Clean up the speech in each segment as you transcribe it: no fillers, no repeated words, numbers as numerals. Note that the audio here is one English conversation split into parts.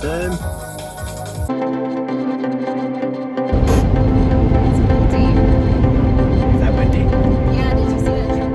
Then is that windy? Yeah, did you see that truck?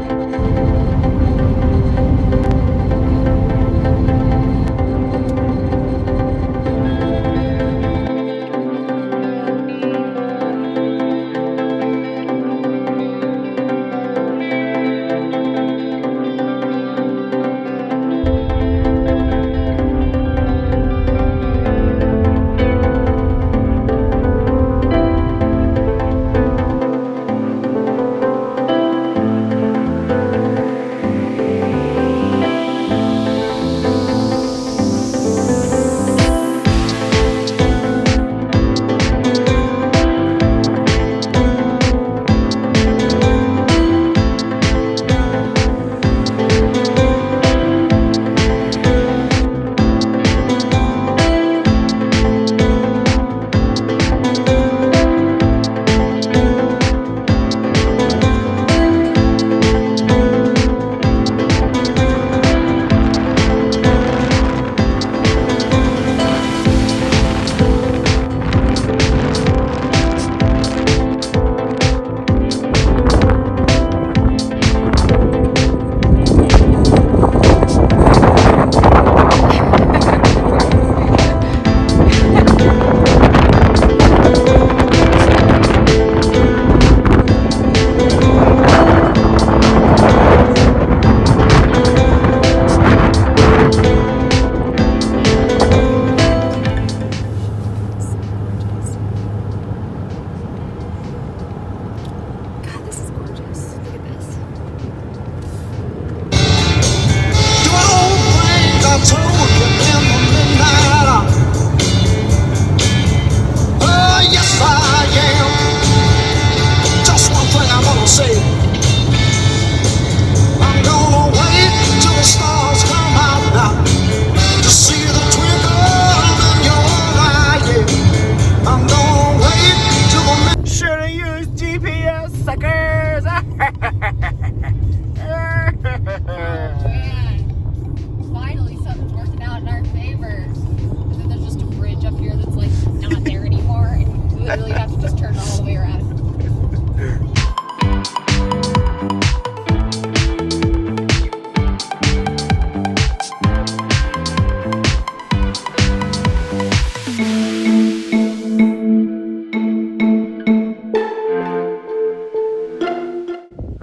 God, this is gorgeous. Look at this. I told you in the midnight hour. Oh, yes, I am. Just one thing I'm gonna say. I'm gonna wait till the stars come out now to see the twinkle in your eye. Yeah. I'm gonna wait till the Should've used GPS, suckers! Man, finally something's working out in our favor. And then there's just a bridge up here that's like not there anymore, and you literally have to just turn all the way around.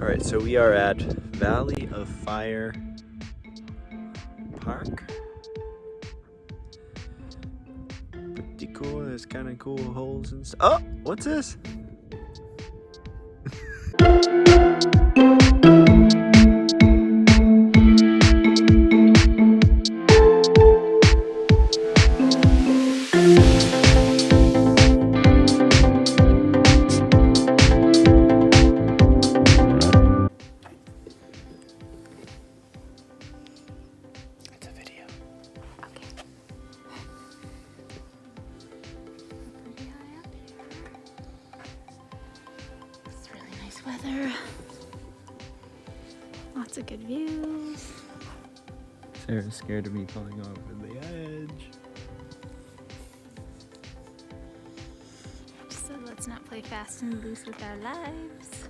Alright, so we are at Valley of Fire Park. Pretty cool, there's kind of cool holes and stuff. Oh, what's this? It's a video. Okay. Pretty high up here. It's really nice weather. Lots of good views. Sarah's scared of me falling over the edge. Just said let's not play fast and loose with our lives.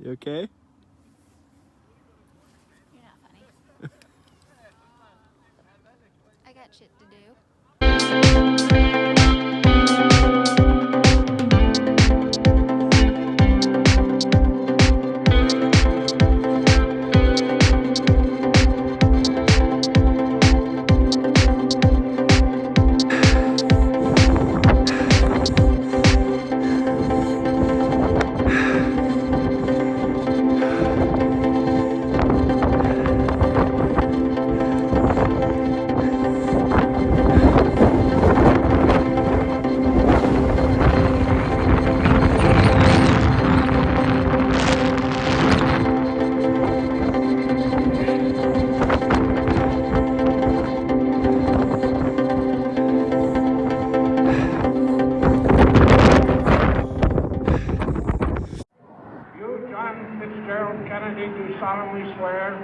You okay? You're not funny. I got shit to do. Kennedy, do solemnly swear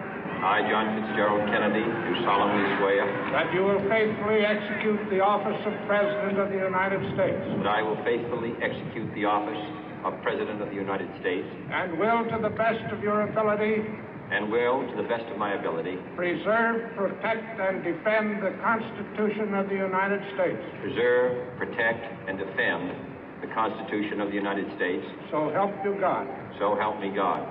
I, John Fitzgerald Kennedy, do solemnly swear that you will faithfully execute the office of President of the United States that I will faithfully execute the office of President of the United States and will, to the best of your ability, and will, to the best of my ability, preserve, protect, and defend the Constitution of the United States. preserve, protect, and defend the Constitution of the United States. So help you God. So help me God.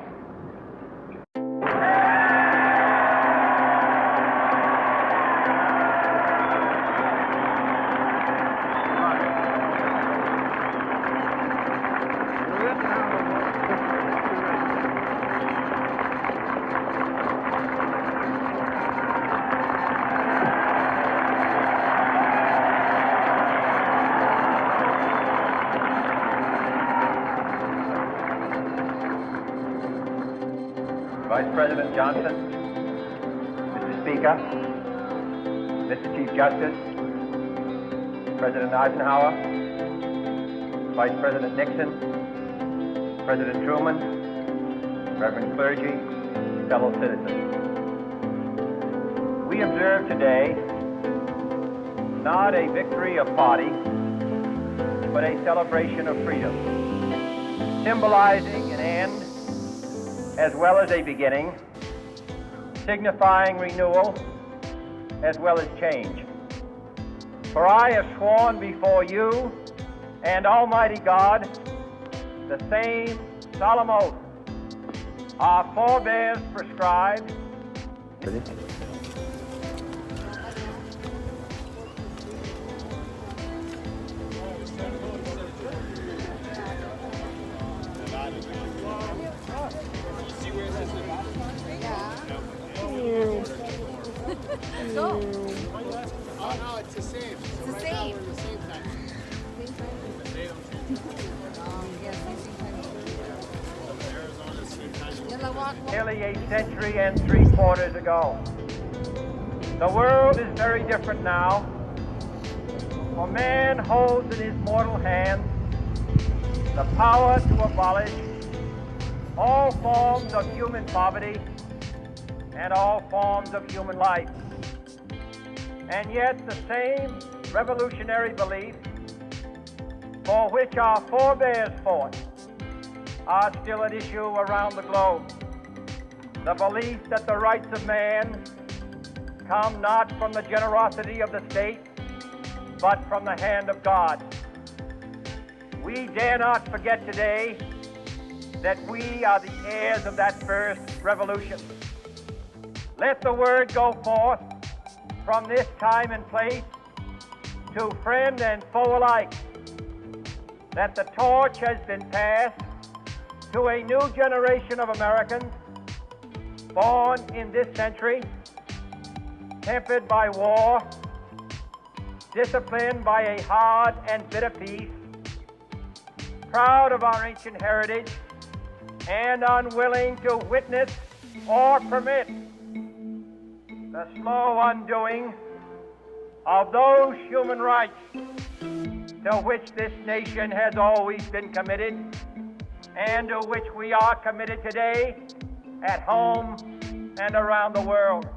Vice President Johnson, Mr. Speaker, Mr. Chief Justice, President Eisenhower, Vice President Nixon, President Truman, Reverend clergy, fellow citizens. We observe today not a victory of party, but a celebration of freedom, symbolizing an end as well as a beginning, signifying renewal as well as change. For I have sworn before you and Almighty God the same solemn oath our forebears prescribed. Go. Oh no, it's the same. It's the Right now same. we're the same time. Nearly a century and 3/4 ago. The world is very different now, for man holds in his mortal hand the power to abolish all forms of human poverty and all forms of human life. And yet the same revolutionary beliefs for which our forebears fought are still at issue around the globe. The belief that the rights of man come not from the generosity of the state, but from the hand of God. We dare not forget today that we are the heirs of that first revolution. Let the word go forth from this time and place to friend and foe alike that the torch has been passed to a new generation of Americans born in this century, tempered by war, disciplined by a hard and bitter peace, proud of our ancient heritage, and unwilling to witness or permit the slow undoing of those human rights to which this nation has always been committed and to which we are committed today at home and around the world.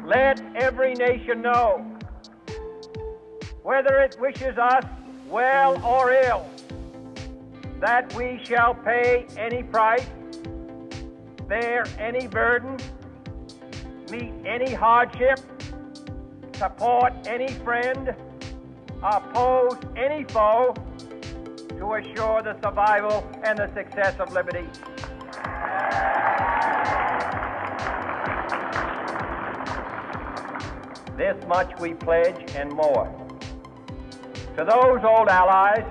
Let every nation know whether it wishes us well or ill, that we shall pay any price, bear any burden, meet any hardship, support any friend, oppose any foe, to assure the survival and the success of liberty. This much we pledge and more. To those old allies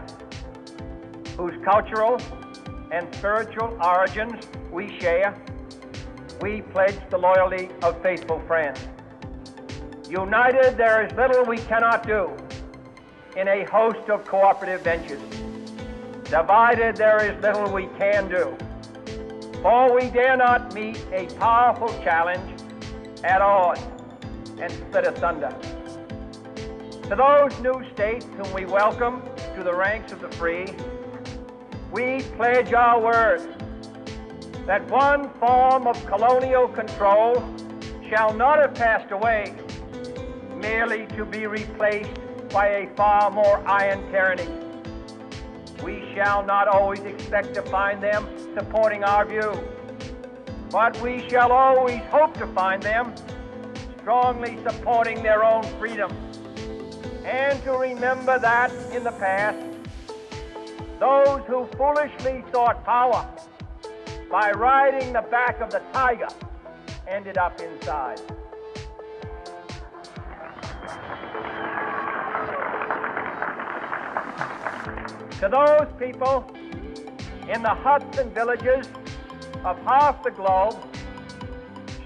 whose cultural and spiritual origins we share, we pledge the loyalty of faithful friends. United, there is little we cannot do in a host of cooperative ventures. Divided, there is little we can do, for we dare not meet a powerful challenge at odds and split asunder. To those new states whom we welcome to the ranks of the free, we pledge our word that one form of colonial control shall not have passed away, merely to be replaced by a far more iron tyranny. We shall not always expect to find them supporting our view, but we shall always hope to find them strongly supporting their own freedom, and to remember that in the past, those who foolishly sought power by riding the back of the tiger ended up inside. To those people in the huts and villages of half the globe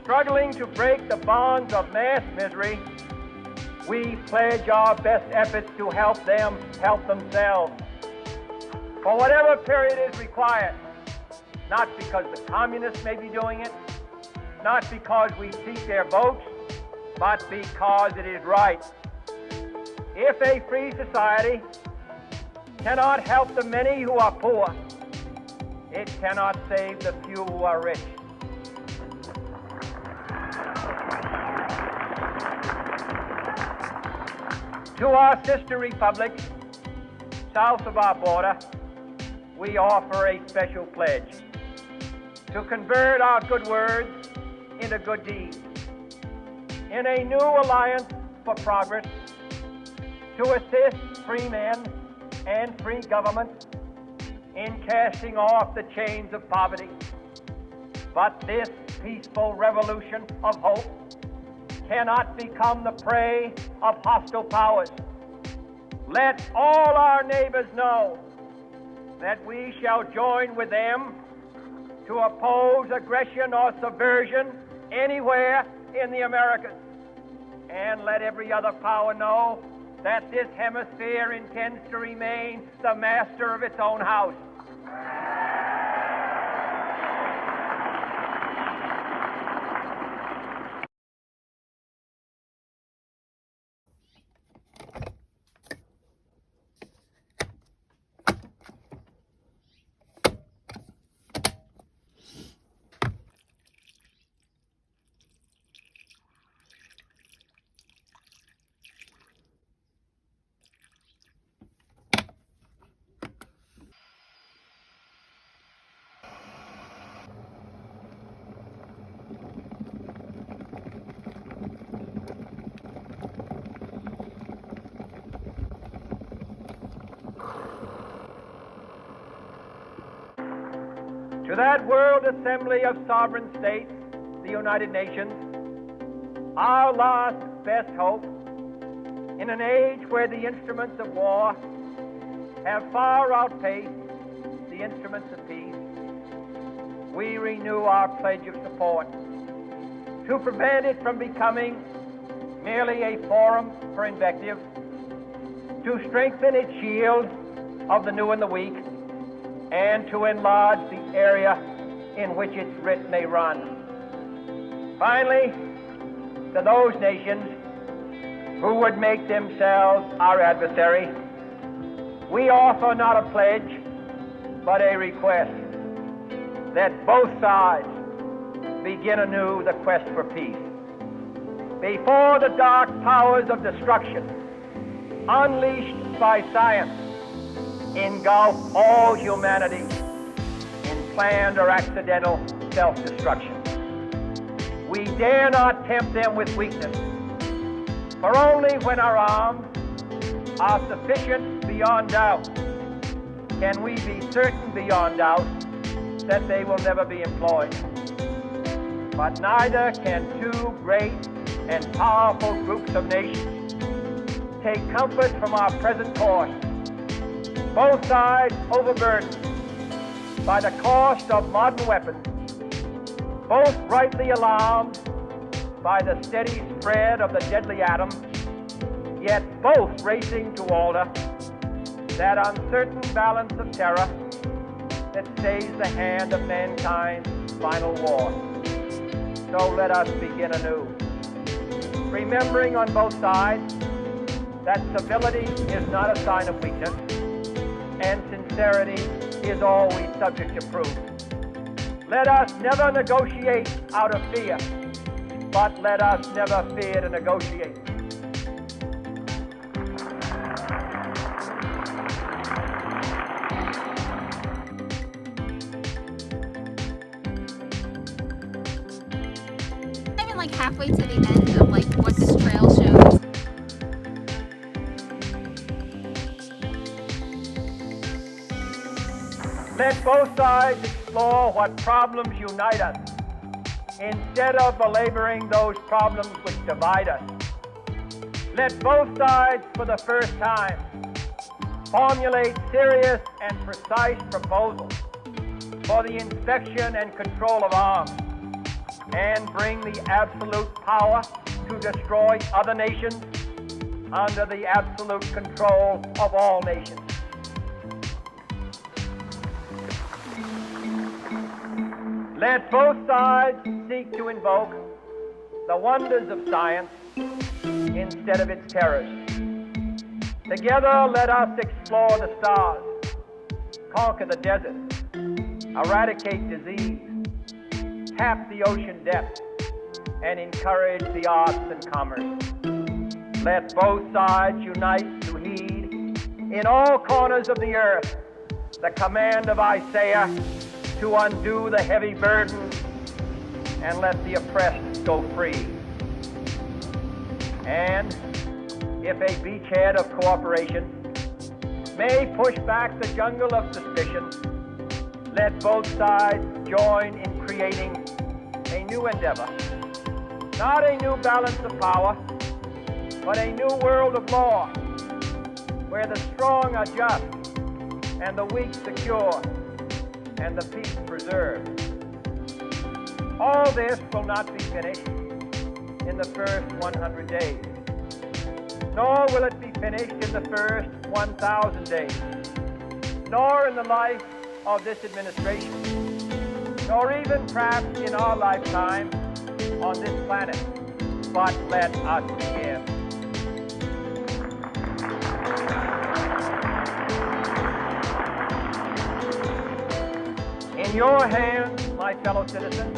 struggling to break the bonds of mass misery, we pledge our best efforts to help them help themselves for whatever period is required, not because the communists may be doing it, not because we seek their votes, but because it is right. If a free society cannot help the many who are poor, it cannot save the few who are rich. To our sister republics south of our border, we offer a special pledge to convert our good words into good deeds, in a new alliance for progress, to assist free men and free governments in casting off the chains of poverty. But this peaceful revolution of hope cannot become the prey of hostile powers. Let all our neighbors know that we shall join with them to oppose aggression or subversion anywhere in the Americas. And let every other power know that this hemisphere intends to remain the master of its own house. To that world assembly of sovereign states, the United Nations, our last best hope, in an age where the instruments of war have far outpaced the instruments of peace, we renew our pledge of support to prevent it from becoming merely a forum for invective, to strengthen its shield of the new and the weak, and to enlarge the area in which its writ may run. Finally, to those nations who would make themselves our adversary, we offer not a pledge, but a request that both sides begin anew the quest for peace. Before the dark powers of destruction unleashed by science, engulf all humanity in planned or accidental self-destruction. We dare not tempt them with weakness, for only when our arms are sufficient beyond doubt can we be certain beyond doubt that they will never be employed. But neither can two great and powerful groups of nations take comfort from our present course, both sides overburdened by the cost of modern weapons, both rightly alarmed by the steady spread of the deadly atom, yet both racing to alter that uncertain balance of terror that stays the hand of mankind's final war. So let us begin anew, remembering on both sides that civility is not a sign of weakness, and sincerity is always subject to proof. Let us never negotiate out of fear, but let us never fear to negotiate. Even like halfway to the end of like what this trail shows. Let both sides explore what problems unite us, instead of belaboring those problems which divide us. Let both sides, for the first time, formulate serious and precise proposals for the inspection and control of arms, and bring the absolute power to destroy other nations under the absolute control of all nations. Let both sides seek to invoke the wonders of science instead of its terrors. Together, let us explore the stars, conquer the desert, eradicate disease, tap the ocean depths, and encourage the arts and commerce. Let both sides unite to heed in all corners of the earth the command of Isaiah to undo the heavy burden and let the oppressed go free. And if a beachhead of cooperation may push back the jungle of suspicion, let both sides join in creating a new endeavor, not a new balance of power, but a new world of law, where the strong are just and the weak secure, and the peace preserved. All this will not be finished in the first 100 days, nor will it be finished in the first 1,000 days, nor in the life of this administration, nor even perhaps in our lifetime on this planet. But let us begin. In your hands, my fellow citizens,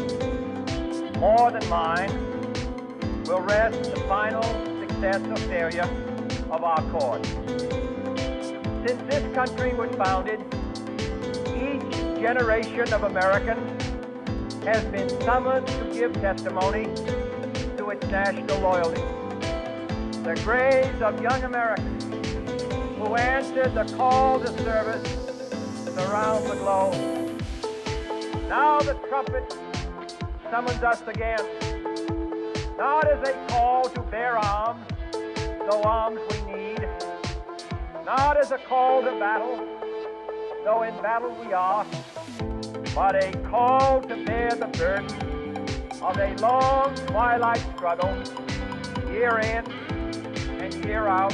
more than mine, will rest the final success or failure of our course. Since this country was founded, each generation of Americans has been summoned to give testimony to its national loyalty. The graves of young Americans who answered the call to service surround the globe. Now the trumpet summons us again, not as a call to bear arms, though arms we need, not as a call to battle, though in battle we are, but a call to bear the burden of a long twilight struggle, year in and year out,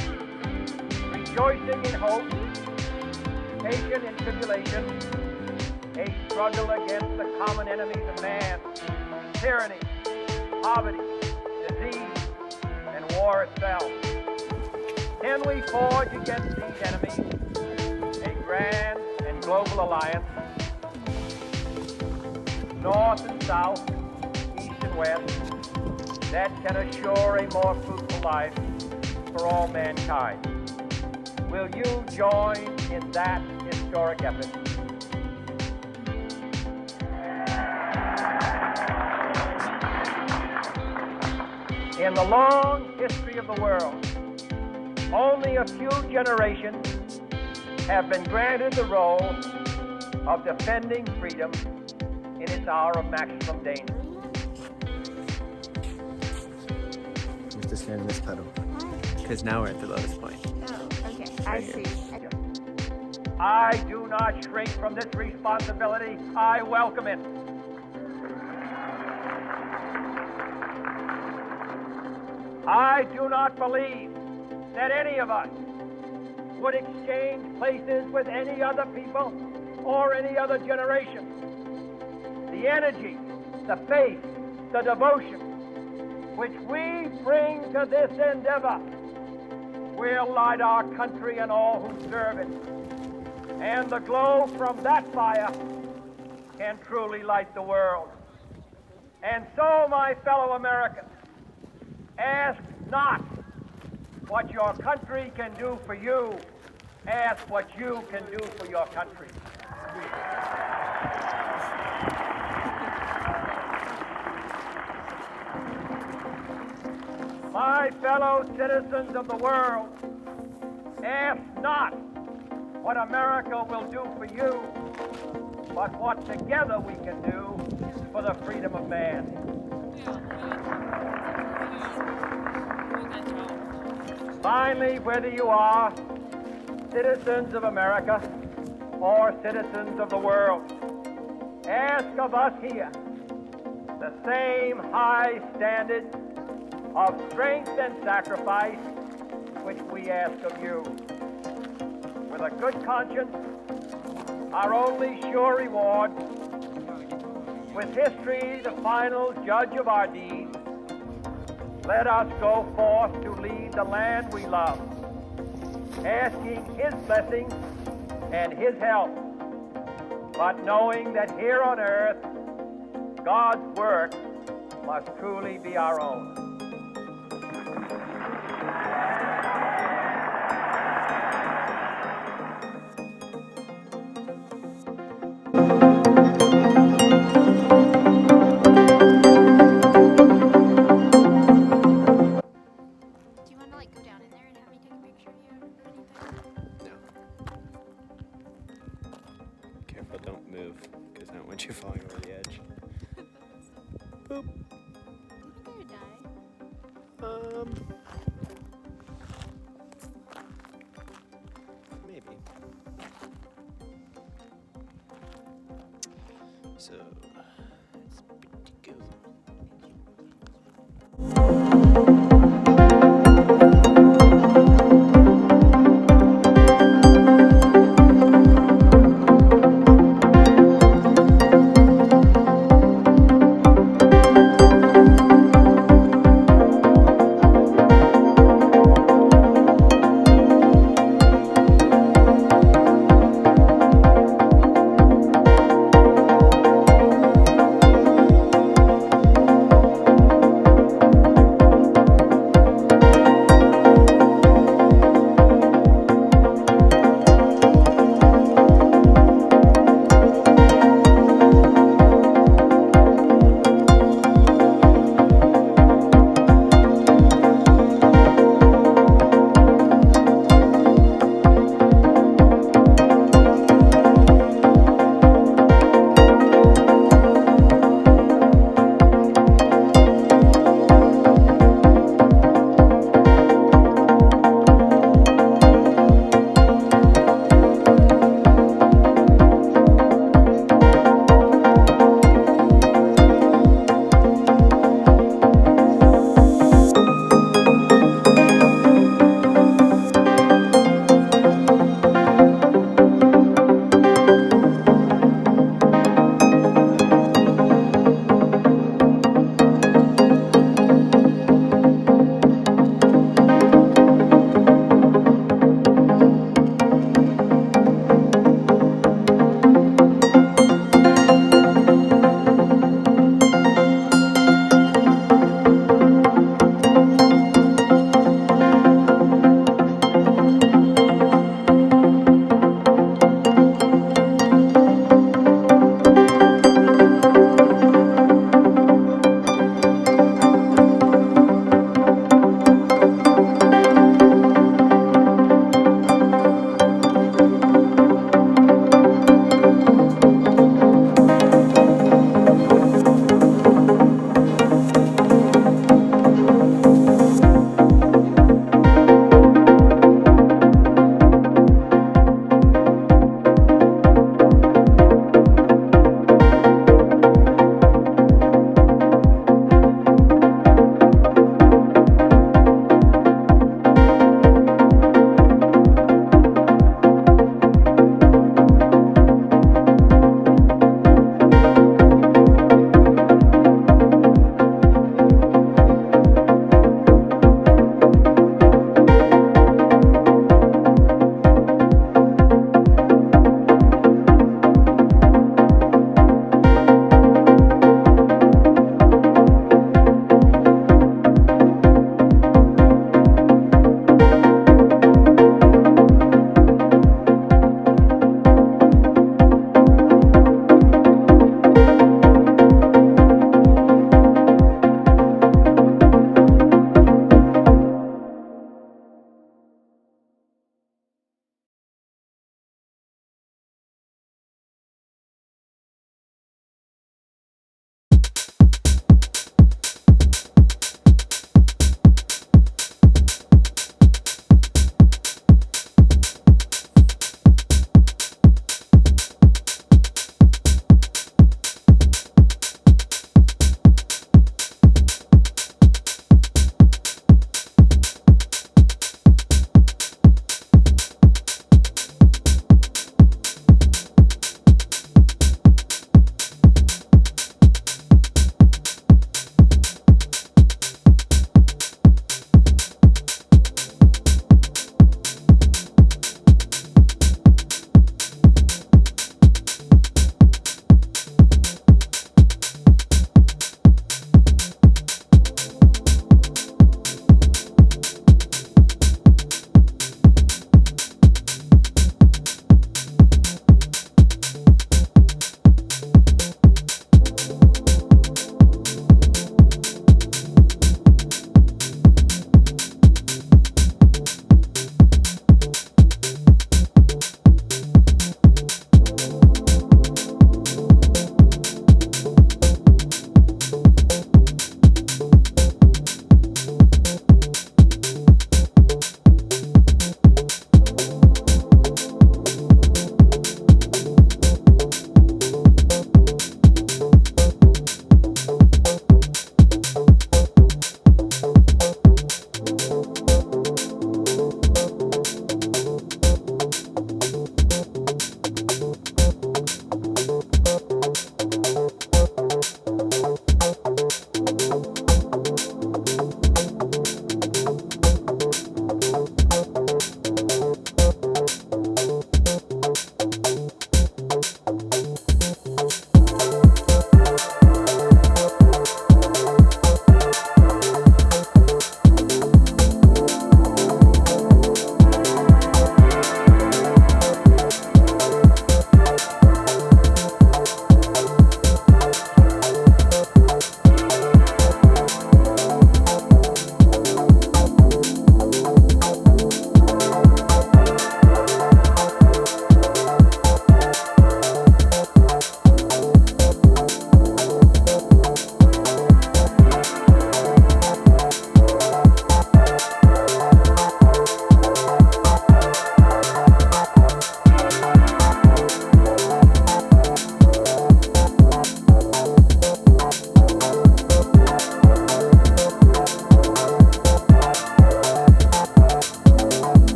rejoicing in hope, patient in tribulation, a struggle against the common enemies of man, tyranny, poverty, disease, and war itself. Can we forge against these enemies a grand and global alliance, north and south, east and west, that can assure a more fruitful life for all mankind? will you join in that historic effort? In the long history of the world, only a few generations have been granted the role of defending freedom in its hour of maximum danger. You have to stand in this pedal. Because now we're at the lowest point. Oh, okay. I see. I do not shrink from this responsibility. I welcome it. I do not believe that any of us would exchange places with any other people or any other generation. The energy, the faith, the devotion which we bring to this endeavor will light our country and all who serve it. And the glow from that fire can truly light the world. And so, my fellow Americans, ask not what your country can do for you. Ask what you can do for your country. My fellow citizens of the world, ask not what America will do for you, but what together we can do for the freedom of man. Finally, whether you are citizens of America or citizens of the world, ask of us here the same high standard of strength and sacrifice which we ask of you. With a good conscience, our only sure reward, with history the final judge of our deeds, let us go forth to lead the land we love, asking His blessing and His help, but knowing that here on earth, God's work must truly be our own. Careful, don't move, because I don't want you falling over the edge. Boop. You die.